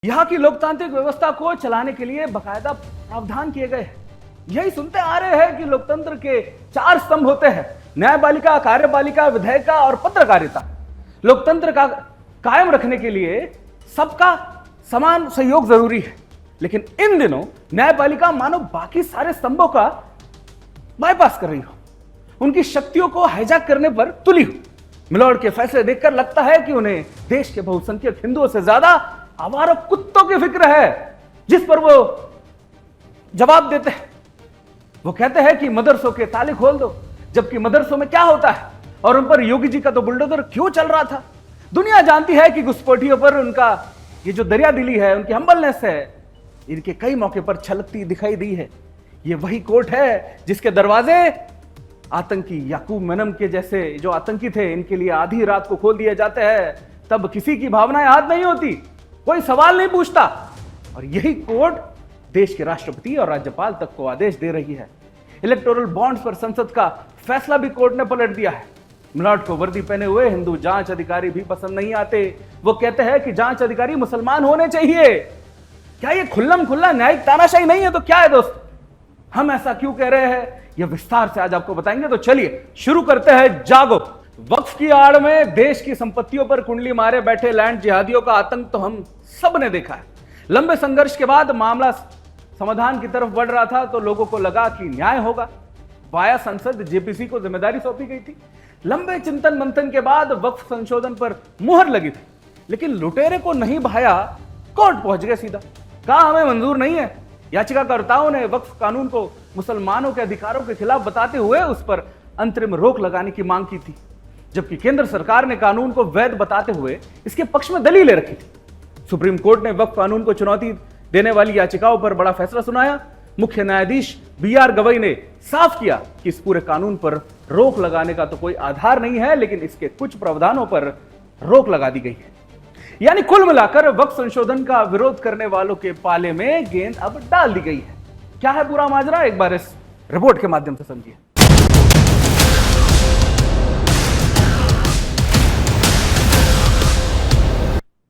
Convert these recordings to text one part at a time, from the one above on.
यहाँ की लोकतांत्रिक व्यवस्था को चलाने के लिए बकायदा प्रावधान किए गए हैं। यही सुनते आ रहे हैं कि लोकतंत्र के 4 स्तंभ होते हैं: न्यायपालिका, कार्यपालिका, विधायिका और पत्रकारिता। लोकतंत्र का कायम रखने के लिए सबका समान सहयोग जरूरी है, लेकिन इन दिनों न्यायपालिका मानो बाकी सारे स्तंभों का बाईपास कर रही हो, उनकी शक्तियों को हाईजैक करने पर तुली हो। मिलॉर्ड के फैसले देखकर लगता है कि उन्हें देश के बहुसंख्यक हिंदुओं से ज्यादा आवारा कुत्तों की फिक्र है, जिस पर वो जवाब देते हैं। वो कहते हैं कि मदरसों के ताले खोल दो, जबकि मदरसों में क्या होता है और उन पर योगी जी का तो बुलडोजर क्यों चल रहा था। दुनिया जानती है कि घुसपैठियों पर उनका ये जो दरिया दिली है, उनकी हम्बलनेस है, इनके कई मौके पर छलकती दिखाई दी है। ये वही कोर्ट है जिसके दरवाजे आतंकी याकूब मेनन के जैसे जो आतंकी थे, इनके लिए आधी रात को खोल दिए जाते हैं। तब किसी की भावनाएं हाथ नहीं होती, कोई सवाल नहीं पूछता, और यही कोर्ट देश के राष्ट्रपति और राज्यपाल तक को आदेश दे रही है। इलेक्टोरल बॉन्ड्स पर संसद का फैसला भी कोर्ट ने पलट दिया है। मिलॉर्ड को वर्दी पहने हुए हिंदू जांच अधिकारी भी पसंद नहीं आते। वो कहते हैं कि जांच अधिकारी मुसलमान होने चाहिए। क्या ये खुल्लम खुल्ला न्यायिक तानाशाही नहीं है तो क्या है दोस्त? हम ऐसा क्यों कह रहे हैं, यह विस्तार से आज आपको बताएंगे। तो चलिए शुरू करते हैं। जागो। वक्फ की आड़ में देश की संपत्तियों पर कुंडली मारे बैठे लैंड जिहादियों का आतंक तो हम सब ने देखा है। लंबे संघर्ष के बाद मामला समाधान की तरफ बढ़ रहा था तो लोगों को लगा कि न्याय होगा। वाया संसद जेपीसी को जिम्मेदारी सौंपी गई थी। लंबे चिंतन मंथन के बाद वक्फ संशोधन पर मुहर लगी थी, लेकिन लुटेरे को नहीं भाया, कोर्ट पहुंच गए सीधा। कहा हमें मंजूर नहीं है। याचिकाकर्ताओं ने वक्फ कानून को मुसलमानों के अधिकारों के खिलाफ बताते हुए उस पर अंतरिम रोक लगाने की मांग की थी, जबकि केंद्र सरकार ने कानून को वैध बताते हुए इसके पक्ष में दलीलें रखी थी। सुप्रीम कोर्ट ने वक्फ कानून को चुनौती देने वाली याचिकाओं पर बड़ा फैसला सुनाया। मुख्य न्यायाधीश बीआर गवई ने साफ किया कि इस पूरे कानून पर रोक लगाने का तो कोई आधार नहीं है, लेकिन इसके कुछ प्रावधानों पर रोक लगा दी गई है। यानी कुल मिलाकर वक्फ संशोधन का विरोध करने वालों के पाले में गेंद अब डाल दी गई है। क्या है पूरा माजरा, एक बार इस रिपोर्ट के माध्यम से समझिए।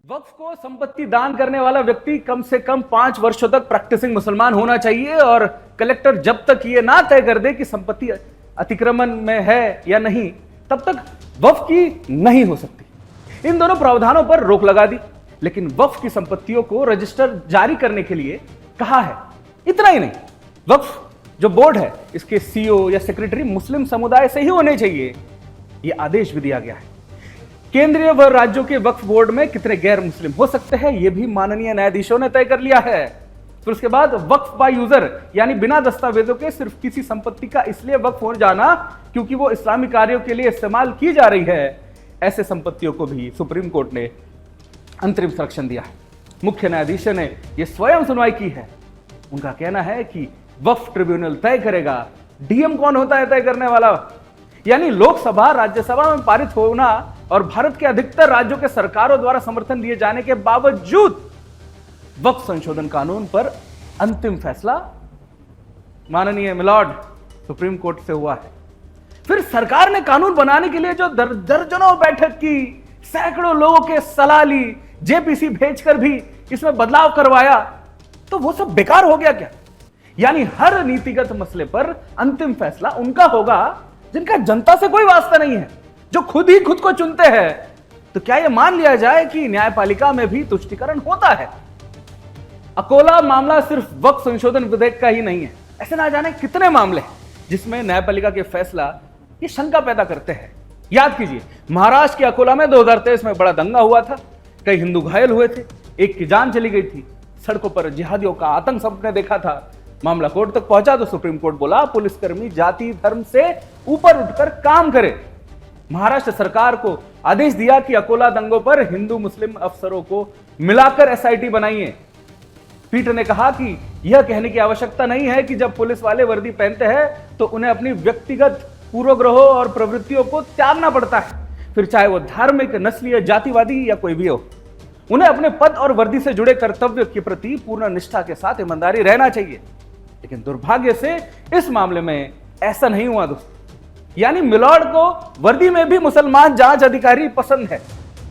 वक्फ को संपत्ति दान करने वाला व्यक्ति कम से कम 5 वर्षों तक प्रैक्टिसिंग मुसलमान होना चाहिए, और कलेक्टर जब तक ये ना तय कर दे कि संपत्ति अतिक्रमण में है या नहीं, तब तक वक्फ की नहीं हो सकती। इन दोनों प्रावधानों पर रोक लगा दी, लेकिन वक्फ की संपत्तियों को रजिस्टर जारी करने के लिए कहा है। इतना ही नहीं, वक्फ जो बोर्ड है, इसके सीईओ या सेक्रेटरी मुस्लिम समुदाय से ही होने चाहिए, यह आदेश भी दिया गया है। केंद्रीय व राज्यों के वक्फ बोर्ड में कितने गैर मुस्लिम हो सकते हैं, यह भी माननीय न्यायाधीशों ने तय कर लिया है। फिर उसके बाद वक्फ बाय यूजर, यानी बिना दस्तावेजों के सिर्फ किसी संपत्ति का इसलिए वक्फ हो जाना क्योंकि वो इस्लामी कार्यों के लिए इस्तेमाल की जा रही है, ऐसे संपत्तियों को भी सुप्रीम कोर्ट ने अंतरिम संरक्षण दिया है। मुख्य न्यायाधीश ने यह स्वयं सुनवाई की है। उनका कहना है कि वक्फ ट्रिब्यूनल तय करेगा। डीएम कौन होता है तय करने वाला? यानी लोकसभा राज्यसभा में पारित होना और भारत के अधिकतर राज्यों के सरकारों द्वारा समर्थन दिए जाने के बावजूद वक्फ संशोधन कानून पर अंतिम फैसला माननीय मिलॉर्ड सुप्रीम कोर्ट से हुआ है। फिर सरकार ने कानून बनाने के लिए जो दर्जनों बैठक की, सैकड़ों लोगों के सलाह ली, जेपीसी भेजकर भी इसमें बदलाव करवाया, तो वो सब बेकार हो गया क्या? यानी हर नीतिगत मसले पर अंतिम फैसला उनका होगा जिनका जनता से कोई वास्ता नहीं है, जो खुद ही खुद को चुनते हैं। तो क्या यह मान लिया जाए कि न्यायपालिका में भी तुष्टीकरण होता है? अकोला मामला सिर्फ वक्फ संशोधन विधेयक का ही नहीं है। ऐसे ना जाने कितने मामले हैं जिसमें न्यायपालिका के फैसला ये शंका पैदा करते हैं। याद कीजिए, महाराष्ट्र के अकोला में 2023 में बड़ा दंगा हुआ था। कई हिंदू घायल हुए थे, एक की जान चली गई थी। सड़कों पर जिहादियों का आतंक सबने देखा था। मामला कोर्ट तक पहुंचा तो सुप्रीम कोर्ट बोला पुलिसकर्मी जाति धर्म से ऊपर उठकर काम करे। महाराष्ट्र सरकार को आदेश दिया कि अकोला दंगों पर हिंदू मुस्लिम अफसरों को मिलाकर एसआईटी बनाइए। पीठ ने कहा कि यह कहने की आवश्यकता नहीं है कि जब पुलिस वाले वर्दी पहनते हैं तो उन्हें अपनी व्यक्तिगत पूर्वग्रहों और प्रवृत्तियों को त्यागना पड़ता है, फिर चाहे वो धार्मिक, नस्लीय, जातिवादी या कोई भी हो। उन्हें अपने पद और वर्दी से जुड़े कर्तव्य के प्रति पूर्ण निष्ठा के साथ ईमानदारी रहना चाहिए। लेकिन दुर्भाग्य से इस मामले में ऐसा नहीं हुआ दोस्तों। यानी मिलॉर्ड को वर्दी में भी मुसलमान जांच अधिकारी पसंद है।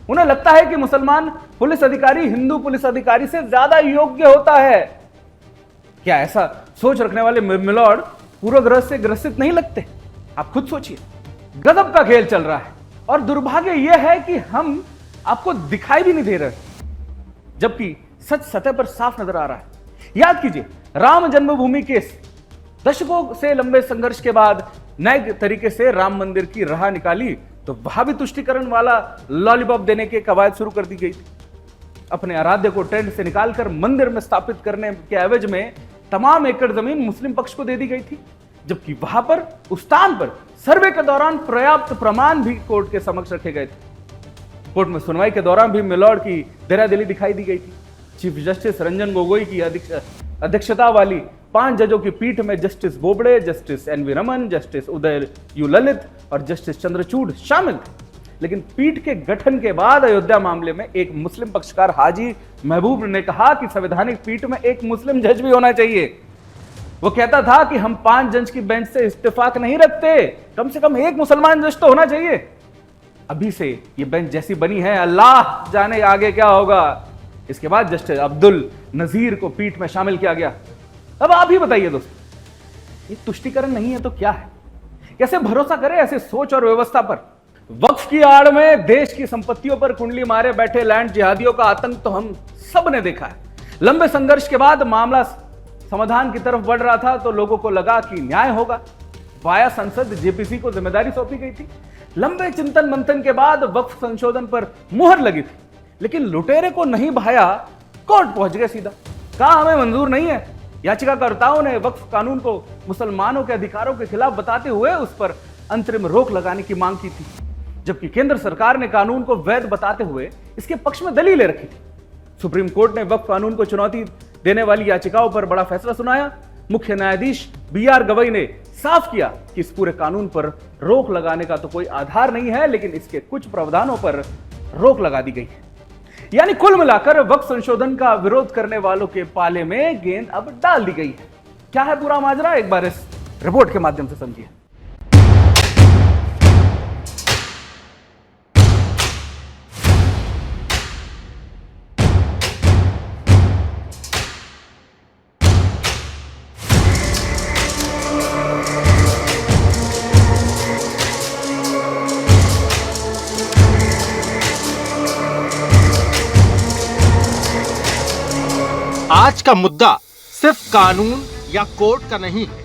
उन्हें लगता है कि मुसलमान पुलिस अधिकारी हिंदू पुलिस अधिकारी से ज्यादा योग्य होता है। क्या ऐसा सोच रखने वाले मिलॉर्ड पूर्वग्रह से ग्रसित नहीं लगते? आप खुद सोचिए। गजब का खेल चल रहा है और दुर्भाग्य यह है कि हम आपको दिखाई भी नहीं दे रहे, जबकि सच सतह पर साफ नजर आ रहा है। याद कीजिए, राम जन्मभूमि केस, दशकों से लंबे संघर्ष के बाद नए तरीके से राम मंदिर की राह निकाली तो वहां भी तुष्टीकरण वाला लॉलीपॉप देने के कवायद शुरू कर दी गई थी। अपने आराध्य को टेंट से निकालकर मंदिर में स्थापित करने के एवज में तमाम एकड़ जमीन मुस्लिम पक्ष को दे दी गई थी, जबकि वहां पर उस स्थान पर सर्वे के दौरान पर्याप्त प्रमाण भी कोर्ट के समक्ष रखे गए थे। कोर्ट में सुनवाई के दौरान भी मिलॉर्ड की दरियादिली दिखाई दी गई थी। चीफ जस्टिस रंजन गोगोई की अध्यक्षता वाली 5 जजों की पीठ में Justice Bobde, Justice NV Ramana, Justice Uday U Lalit और जस्टिस चंद्रचूड़ शामिल थे। लेकिन पीठ के गठन के बाद अयोध्या मामले में एक मुस्लिम पक्षकार हाजी महबूब ने कहा कि संवैधानिक पीठ में एक मुस्लिम जज भी होना चाहिए। वो कहता था कि हम 5 जज की बेंच से इस्तीफाक नहीं रखते, कम से कम एक मुसलमान जज तो होना चाहिए। अभी से ये बेंच जैसी बनी है, अल्लाह जाने आगे क्या होगा। इसके बाद जस्टिस अब्दुल नजीर को पीठ में शामिल किया गया। अब आप ही बताइए दोस्तों, ये तुष्टीकरण नहीं है तो क्या है? कैसे भरोसा करें ऐसे सोच और व्यवस्था पर? वक्फ की आड़ में देश की संपत्तियों पर कुंडली मारे बैठे लैंड जिहादियों का आतंक तो हम सब ने देखा है। लंबे संघर्ष के बाद मामला समाधान की तरफ बढ़ रहा था तो लोगों को लगा कि न्याय होगा। वाया संसद जेपीसी को जिम्मेदारी सौंपी गई थी। लंबे चिंतन मंथन के बाद वक्फ संशोधन पर मुहर लगी थी, लेकिन लुटेरे को नहीं भाया, कोर्ट पहुंच गए सीधा। कहा हमें मंजूर नहीं है। याचिकाकर्ताओं ने वक्फ कानून को मुसलमानों के अधिकारों के खिलाफ बताते हुए उस पर अंतरिम रोक लगाने की मांग की थी, जबकि केंद्र सरकार ने कानून को वैध बताते हुए इसके पक्ष में दलीलें रखी थी। सुप्रीम कोर्ट ने वक्फ कानून को चुनौती देने वाली याचिकाओं पर बड़ा फैसला सुनाया। मुख्य न्यायाधीश BR गवई ने साफ किया कि इस पूरे कानून पर रोक लगाने का तो कोई आधार नहीं है, लेकिन इसके कुछ प्रावधानों पर रोक लगा दी गई है। यानी कुल मिलाकर वक्फ संशोधन का विरोध करने वालों के पाले में गेंद अब डाल दी गई है। क्या है पूरा माजरा, एक बार इस रिपोर्ट के माध्यम से समझिए। आज का मुद्दा सिर्फ कानून या कोर्ट का नहीं है,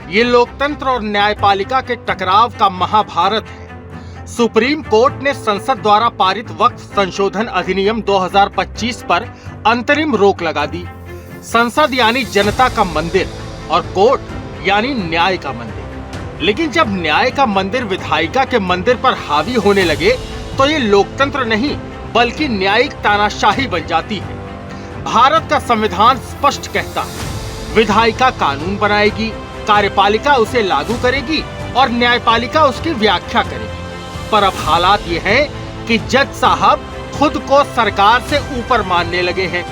ये लोकतंत्र और न्यायपालिका के टकराव का महाभारत है। सुप्रीम कोर्ट ने संसद द्वारा पारित वक्फ संशोधन अधिनियम 2025 पर अंतरिम रोक लगा दी। संसद यानी जनता का मंदिर और कोर्ट यानी न्याय का मंदिर। लेकिन जब न्याय का मंदिर विधायिका के मंदिर पर हावी होने लगे तो ये लोकतंत्र नहीं बल्कि न्यायिक तानाशाही बन जाती है। भारत का संविधान स्पष्ट कहता है, विधायिका कानून बनाएगी, कार्यपालिका उसे लागू करेगी और न्यायपालिका उसकी व्याख्या करेगी। पर अब हालात ये हैं कि जज साहब खुद को सरकार से ऊपर मानने लगे हैं।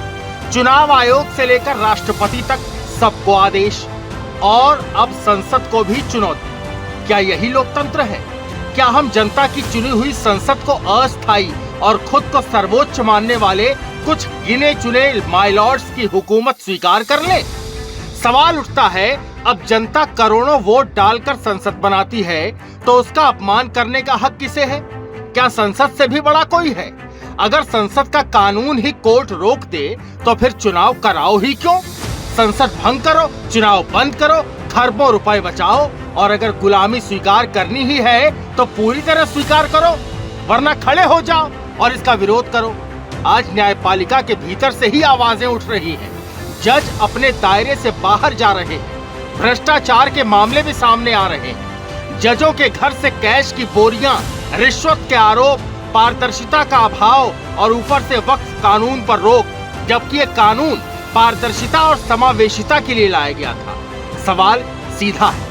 चुनाव आयोग से लेकर राष्ट्रपति तक सबको आदेश, और अब संसद को भी चुनौती। क्या यही लोकतंत्र है? क्या हम जनता की चुनी हुई संसद को अस्थायी और खुद को सर्वोच्च मानने वाले कुछ गिने चुने माइलॉर्ड्स की हुकूमत स्वीकार कर ले? सवाल उठता है, अब जनता करोड़ों वोट डालकर संसद बनाती है तो उसका अपमान करने का हक किसे है? क्या संसद से भी बड़ा कोई है? अगर संसद का कानून ही कोर्ट रोक दे तो फिर चुनाव कराओ ही क्यों? संसद भंग करो, चुनाव बंद करो, खरबों रुपए बचाओ, और अगर गुलामी स्वीकार करनी ही है तो पूरी तरह स्वीकार करो, वरना खड़े हो जाओ और इसका विरोध करो। आज न्यायपालिका के भीतर से ही आवाजें उठ रही हैं। जज अपने दायरे से बाहर जा रहे हैं, भ्रष्टाचार के मामले भी सामने आ रहे हैं। जजों के घर से कैश की बोरियां, रिश्वत के आरोप, पारदर्शिता का अभाव और ऊपर से वक्फ कानून पर रोक, जबकि ये कानून पारदर्शिता और समावेशिता के लिए लाया गया था। सवाल सीधा है,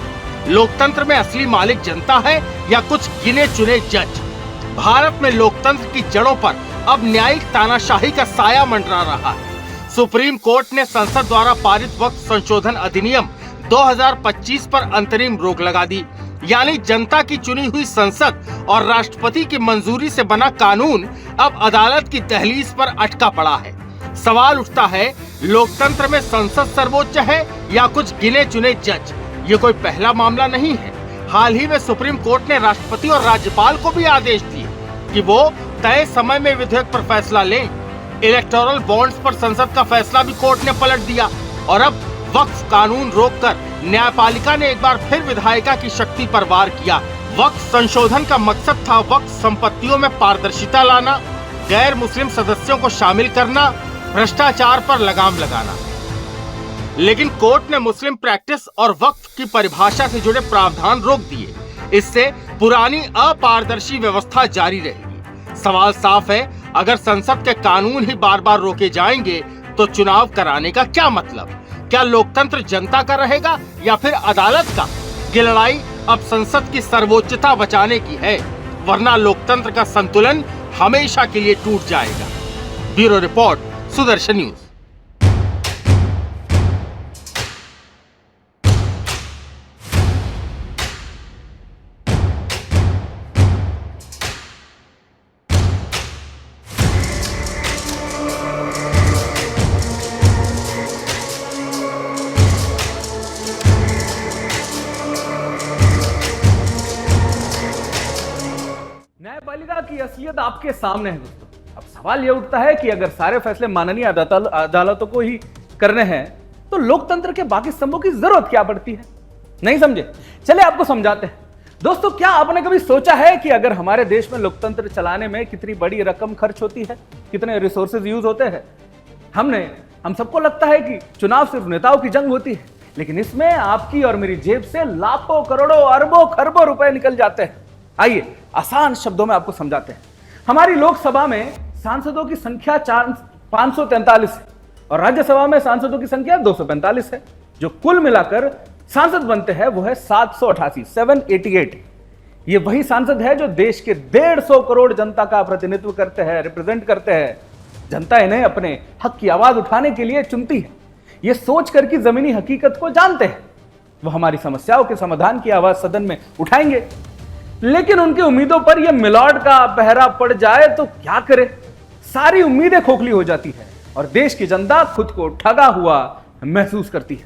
लोकतंत्र में असली मालिक जनता है या कुछ गिने चुने जज? भारत में लोकतंत्र की जड़ों पर अब न्यायिक तानाशाही का साया मंडरा रहा है। सुप्रीम कोर्ट ने संसद द्वारा पारित वक्फ संशोधन अधिनियम 2025 पर अंतरिम रोक लगा दी। यानी जनता की चुनी हुई संसद और राष्ट्रपति की मंजूरी से बना कानून अब अदालत की दहलीज पर अटका पड़ा है। सवाल उठता है, लोकतंत्र में संसद सर्वोच्च है या कुछ गिने चुने जज? ये कोई पहला मामला नहीं है। हाल ही में सुप्रीम कोर्ट ने राष्ट्रपति और राज्यपाल को भी आदेश दिए कि वो तय समय में विधेयक पर फैसला लें। इलेक्टोरल बॉन्ड्स पर संसद का फैसला भी कोर्ट ने पलट दिया और अब वक्फ कानून रोककर न्यायपालिका ने एक बार फिर विधायिका की शक्ति पर वार किया। वक्फ संशोधन का मकसद था वक्फ संपत्तियों में पारदर्शिता लाना, गैर मुस्लिम सदस्यों को शामिल करना, भ्रष्टाचार पर लगाम लगाना। लेकिन कोर्ट ने मुस्लिम प्रैक्टिस और वक्फ की परिभाषा से जुड़े प्रावधान रोक दिए। इससे पुरानी अपारदर्शी व्यवस्था जारी रहेगी। सवाल साफ है, अगर संसद के कानून ही बार बार रोके जाएंगे तो चुनाव कराने का क्या मतलब? क्या लोकतंत्र जनता का रहेगा या फिर अदालत का? ये लड़ाई अब संसद की सर्वोच्चता बचाने की है, वरना लोकतंत्र का संतुलन हमेशा के लिए टूट जाएगा। Bureau report, Sudarshan news. न्यायपालिका की असलियत आपके सामने है दोस्तों। अब सवाल यह उठता है कि अगर सारे फैसले माननीय अदालतों को ही करने हैं तो लोकतंत्र के बाकी स्तंभों की जरूरत क्या पड़ती है? नहीं समझे? चले आपको समझाते हैं। दोस्तों, क्या आपने कभी सोचा है कि अगर हमारे देश में लोकतंत्र चलाने में कितनी बड़ी रकम खर्च होती है, कितने रिसोर्सेज यूज होते हैं? हम सबको लगता है कि चुनाव सिर्फ नेताओं की जंग होती है, लेकिन इसमें आपकी और मेरी जेब से लाखों करोड़ों अरबों खरबों रुपए निकल जाते हैं। आइए आसान शब्दों में आपको समझाते हैं। हमारी लोकसभा में सांसदों की संख्या 543 है और राज्यसभा में सांसदों की संख्या 245 है। जो कुल मिलाकर सांसद बनते हैं वो है 788। ये वही सांसद है जो देश के 150 करोड़ जनता का प्रतिनिधित्व करते हैं, रिप्रेजेंट करते हैं। जनता इन्हें अपने हक की आवाज उठाने के लिए चुनती है। ये सोचकर कि जमीनी हकीकत को जानते हैं, वो हमारी समस्याओं के समाधान की आवाज सदन में उठाएंगे। लेकिन उनकी उम्मीदों पर यह मिलॉर्ड का पहरा पड़ जाए तो क्या करे? सारी उम्मीदें खोखली हो जाती है और देश की जनता खुद को ठगा हुआ महसूस करती है।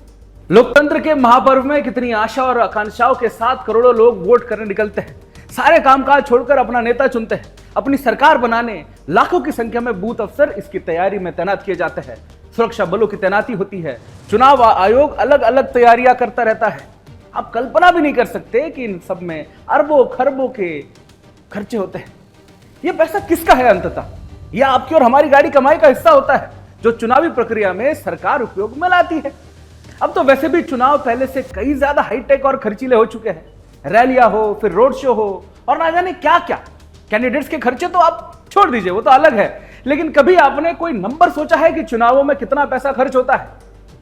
लोकतंत्र के महापर्व में कितनी आशा और आकांक्षाओं के साथ करोड़ों लोग वोट करने निकलते हैं, सारे कामकाज छोड़कर अपना नेता चुनते हैं, अपनी सरकार बनाने लाखों की संख्या में बूथ अफसर इसकी तैयारी में तैनात किए जाते हैं, सुरक्षा बलों की तैनाती होती है, चुनाव आयोग अलग अलग तैयारियां करता रहता है। आप कल्पना भी नहीं कर सकते कि इन सब में अरबों खरबों के खर्चे होते हैं। यह पैसा किसका है अंततः? यह आपकी और हमारी गाड़ी कमाई का हिस्सा होता है जो चुनावी प्रक्रिया में सरकार उपयोग में लाती है। अब तो वैसे भी चुनाव पहले से कई ज्यादा हाईटेक और खर्चीले हो चुके हैं। रैलियां हो, फिर रोड शो हो और ना जाने क्या क्या। कैंडिडेट्स के खर्चे तो आप छोड़ दीजिए, वो तो अलग है, लेकिन कभी आपने कोई नंबर सोचा है कि चुनावों में कितना पैसा खर्च होता है?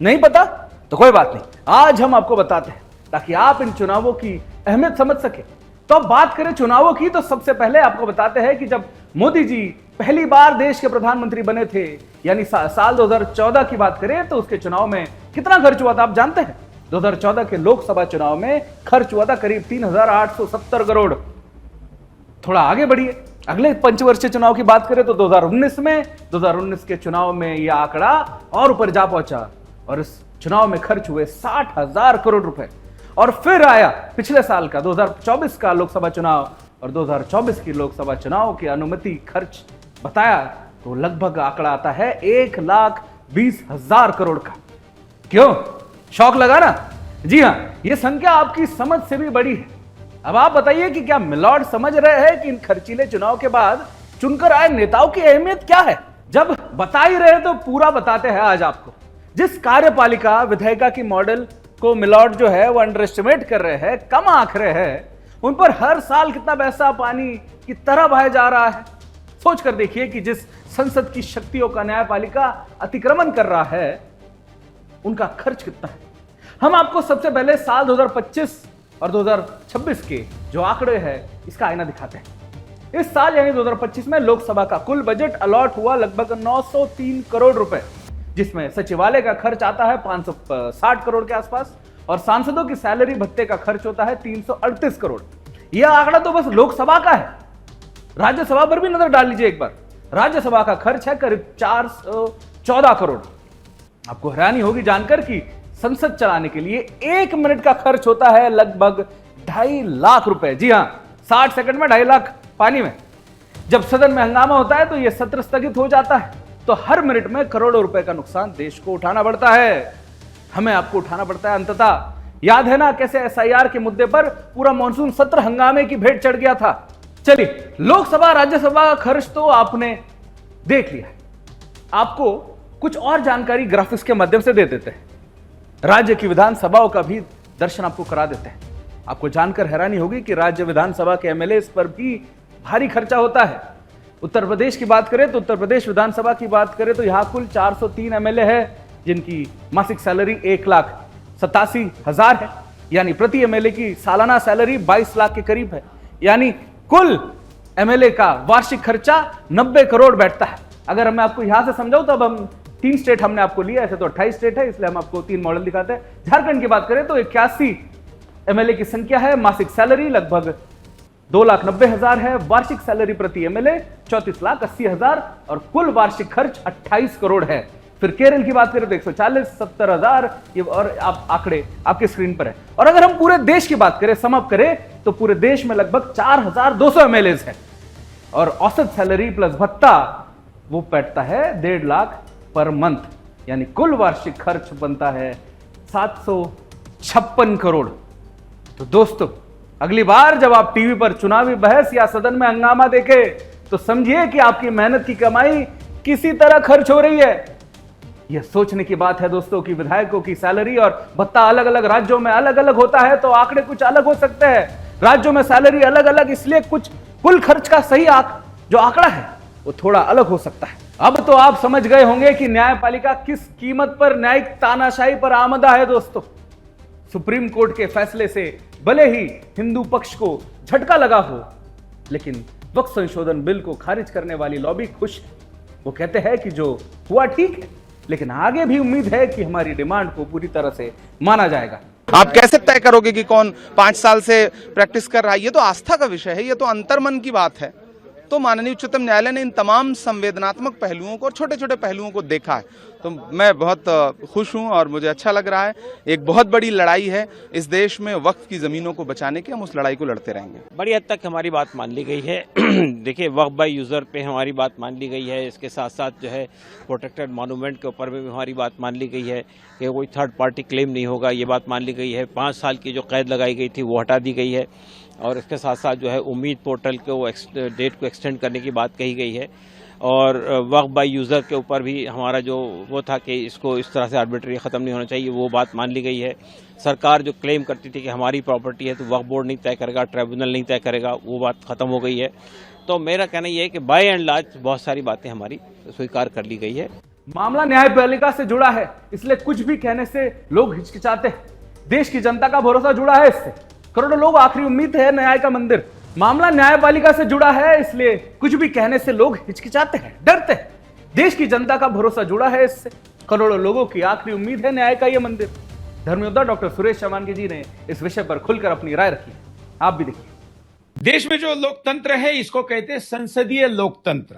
नहीं पता? तो कोई बात नहीं, आज हम आपको बताते हैं ताकि आप इन चुनावों की अहमियत समझ सके। तो अब बात करें चुनावों की, तो सबसे पहले आपको बताते हैं कि जब मोदी जी पहली बार देश के प्रधानमंत्री बने थे, यानी साल 2014 की बात करें, तो उसके चुनाव में कितना खर्च हुआ था आप जानते हैं? 2014 के लोकसभा चुनाव में खर्च हुआ था करीब 3,870 करोड़। थोड़ा आगे बढ़िए, अगले पंचवर्षीय चुनाव की बात करें तो 2019 के चुनाव में यह आंकड़ा और ऊपर जा पहुंचा और इस चुनाव में खर्च हुए 60,000 करोड़ रुपए। और फिर आया पिछले साल का 2024 का लोकसभा चुनाव और 2024 की लोकसभा चुनाव की अनुमति खर्च बताया तो लगभग आंकड़ा आता है 1,20,000 करोड़ का। क्यों? शौक लगा ना? जी हां, यह संख्या आपकी समझ से भी बड़ी है। अब आप बताइए कि क्या मिलॉर्ड समझ रहे हैं कि इन खर्चीले चुनाव के बाद चुनकर आए नेताओं की अहमियत क्या है? जब बता ही रहे तो पूरा बताते हैं आज आपको। जिस कार्यपालिका विधायिका की मॉडल को मिलॉर्ड जो है वो अंडर एस्टिमेट कर रहे हैं, कम आंक रहे हैं, उन पर हर साल कितना पैसा पानी की तरह बहाया जा रहा है। सोच कर देखिए कि जिस संसद की शक्तियों का न्यायपालिका अतिक्रमण कर रहा है, उनका खर्च कितना है। हम आपको सबसे पहले साल 2025 और 2026 के जो आंकड़े हैं इसका आईना दिखाते हैं। इस साल यानी 2025 में लोकसभा का कुल बजट अलॉट हुआ लगभग 903 करोड़ रुपए, जिसमें सचिवालय का खर्च आता है 560 करोड़ के आसपास और सांसदों की सैलरी भत्ते का खर्च होता है 338 करोड़। यह आंकड़ा तो बस लोकसभा का है, राज्यसभा पर भी नजर डाल लीजिए एक बार। राज्यसभा का खर्च है करीब 414 करोड़। आपको हैरानी होगी जानकर कि संसद चलाने के लिए 1 मिनट का खर्च होता है लगभग 2.5 लाख रुपए। जी हां, 60 सेकंड में 2.5 लाख पानी में। जब सदन में हंगामा होता है तो यह सत्र स्थगित हो जाता है, तो हर मिनट में करोड़ों रुपए का नुकसान देश को उठाना पड़ता है, हमें आपको उठाना पड़ता है। अंततः याद है ना कैसे एसआईआर के मुद्दे पर पूरा मॉनसून सत्र हंगामे की भेंट चढ़ गया था। चलिए, लोकसभा राज्यसभा का खर्च तो आपने देख लिया, आपको कुछ और जानकारी ग्राफिक्स के माध्यम से दे देते हैं। राज्य की विधानसभाओं का भी दर्शन आपको करा देते हैं। आपको जानकर हैरानी होगी कि राज्य विधानसभा के एमएलए पर भी भारी खर्चा होता है। उत्तर प्रदेश की बात करें तो उत्तर प्रदेश विधानसभा की बात करें तो यहां कुल 403 एमएलए है, जिनकी मासिक सैलरी 1,87,000 है, यानी प्रति एमएलए की सालाना सैलरी 22 लाख के करीब है। यानी कुल एमएलए का वार्षिक खर्चा 90 करोड़ बैठता है। अगर मैं आपको यहां से समझाऊं तो अब हम 3 स्टेट हमने आपको लिया, ऐसे तो 28 स्टेट है, इसलिए हम आपको 3 मॉडल दिखाते हैं। झारखंड की बात करें तो 81 एमएलए की संख्या है, मासिक सैलरी लगभग 2,90,000 है, वार्षिक सैलरी प्रति एमएलए 34,80,000 और कुल वार्षिक खर्च 28 करोड़ है। फिर केरल की बात करें तो 140, 70,000, ये और आप आंकड़े आपके स्क्रीन पर है। और अगर हम पूरे देश की बात करें, सम अप करें, तो पूरे देश में लगभग 4,200 एमएलए है और औसत सैलरी प्लस भत्ता वो बैठता है 1.5 लाख पर मंथ, यानी कुल वार्षिक खर्च बनता है 756 करोड़। तो दोस्तों, अगली बार जब आप टीवी पर चुनावी बहस या सदन में हंगामा देखें तो समझिए कि आपकी मेहनत की कमाई किसी तरह खर्च हो रही है। यह सोचने की बात है दोस्तों कि विधायकों की सैलरी और भत्ता अलग अलग राज्यों में अलग अलग होता है, तो आंकड़े कुछ अलग हो सकते हैं। राज्यों में सैलरी अलग अलग, इसलिए कुछ कुल खर्च का सही जो आंकड़ा है वो थोड़ा अलग हो सकता है। अब तो आप समझ गए होंगे कि न्यायपालिका किस कीमत पर न्यायिक तानाशाही पर आमदा है। दोस्तों, सुप्रीम कोर्ट के फैसले से भले ही हिंदू पक्ष को झटका लगा हो, लेकिन वक्फ संशोधन बिल को खारिज करने वाली लॉबी खुश है। वो कहते हैं कि जो हुआ ठीक है, लेकिन आगे भी उम्मीद है कि हमारी डिमांड को पूरी तरह से माना जाएगा। आप कैसे तय करोगे कि कौन 5 साल से प्रैक्टिस कर रहा है? ये तो आस्था का विषय है, ये तो अंतर्मन की बात है। तो माननीय उच्चतम न्यायालय ने इन तमाम संवेदनात्मक पहलुओं को और छोटे छोटे पहलुओं को देखा है, तो मैं बहुत खुश हूं और मुझे अच्छा लग रहा है। एक बहुत बड़ी लड़ाई है इस देश में वक्फ की ज़मीनों को बचाने की, हम उस लड़ाई को लड़ते रहेंगे। बड़ी हद तक हमारी बात मान ली गई है। देखिए, वक्फ बाय यूज़र पे हमारी बात मान ली गई है। इसके साथ साथ जो है प्रोटेक्टेड मॉन्यूमेंट के ऊपर भी हमारी बात मान ली गई है कि कोई थर्ड पार्टी क्लेम नहीं होगा, ये बात मान ली गई है। 5 साल की जो कैद लगाई गई थी वो हटा दी गई है और इसके साथ साथ जो है उम्मीद पोर्टल को डेट को एक्सटेंड करने की बात कही गई है। और वक्फ बाय यूज़र के ऊपर भी हमारा जो वो था कि इसको इस तरह से आर्बिट्री ख़त्म नहीं होना चाहिए, वो बात मान ली गई है। सरकार जो क्लेम करती थी कि हमारी प्रॉपर्टी है तो वक्फ बोर्ड नहीं तय करेगा, ट्रिब्यूनल नहीं तय करेगा, वो बात ख़त्म हो गई है। तो मेरा कहना यह है कि बाय एंड लार्ज बहुत सारी बातें हमारी स्वीकार कर ली गई है। मामला न्यायपालिका से जुड़ा है, इसलिए कुछ भी कहने से लोग हिचकिचाते हैं। देश की जनता का भरोसा जुड़ा है इससे, करोड़ों लोग आखिरी उम्मीद है न्याय का मंदिर। मामला न्यायपालिका से जुड़ा है, इसलिए कुछ भी कहने से लोग हिचकिचाते हैं, डरते हैं। देश की जनता का भरोसा जुड़ा है इससे, करोड़ों लोगों की आखिरी उम्मीद है न्याय का यह मंदिर। धर्मयोद्धा डॉक्टर सुरेश चमानकी जी ने इस विषय पर खुलकर अपनी राय रखी है, आप भी देखिए। देश में जो लोकतंत्र है इसको कहते हैं संसदीय लोकतंत्र,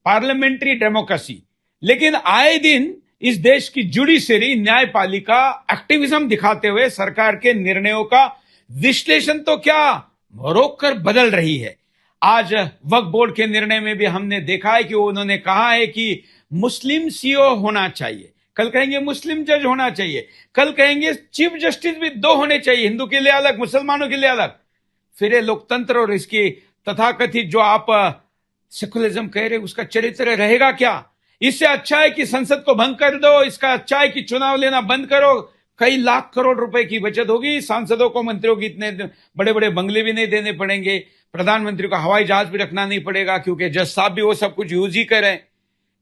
पार्लियामेंट्री डेमोक्रेसी। लेकिन आए दिन इस देश की जुडिशरी, न्यायपालिका एक्टिविज्म दिखाते हुए सरकार के निर्णयों का विश्लेषण तो क्या रोककर बदल रही है। आज वक्फ बोर्ड के निर्णय में भी हमने देखा है कि उन्होंने कहा है कि मुस्लिम सीओ होना चाहिए, कल कहेंगे मुस्लिम जज होना चाहिए, कल कहेंगे चीफ जस्टिस भी 2 होने चाहिए, हिंदू के लिए अलग, मुसलमानों के लिए अलग। फिर ये लोकतंत्र और इसकी तथाकथित जो आप सेकुलरिज्म कह रहे उसका चरित्र रहेगा क्या? इससे अच्छा है कि संसद को भंग कर दो, इसका अच्छा है कि चुनाव लेना बंद करो, कई लाख करोड़ रुपए की बचत होगी। सांसदों को, मंत्रियों की इतने बड़े बड़े बंगले भी नहीं देने पड़ेंगे, प्रधानमंत्री को हवाई जहाज भी रखना नहीं पड़ेगा क्योंकि जज साहब भी वो सब कुछ यूज ही करें।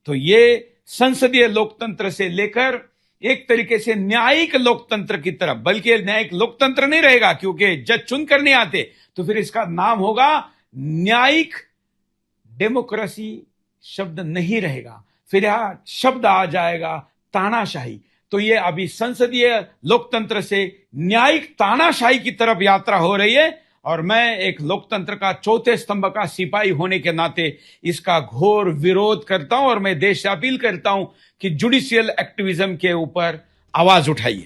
तो ये संसदीय लोकतंत्र से लेकर एक तरीके से न्यायिक लोकतंत्र की तरफ, बल्कि न्यायिक लोकतंत्र नहीं रहेगा क्योंकि जज चुनकर नहीं आते, तो फिर इसका नाम होगा न्यायिक डेमोक्रेसी, शब्द नहीं रहेगा, फिर यहां शब्द आ जाएगा तानाशाही। तो ये अभी संसदीय लोकतंत्र से न्यायिक तानाशाही की तरफ यात्रा हो रही है। और मैं एक लोकतंत्र का चौथे स्तंभ का सिपाही होने के नाते इसका घोर विरोध करता हूं और मैं देश से अपील करता हूं कि जुडिशियल एक्टिविज्म के ऊपर आवाज उठाइए।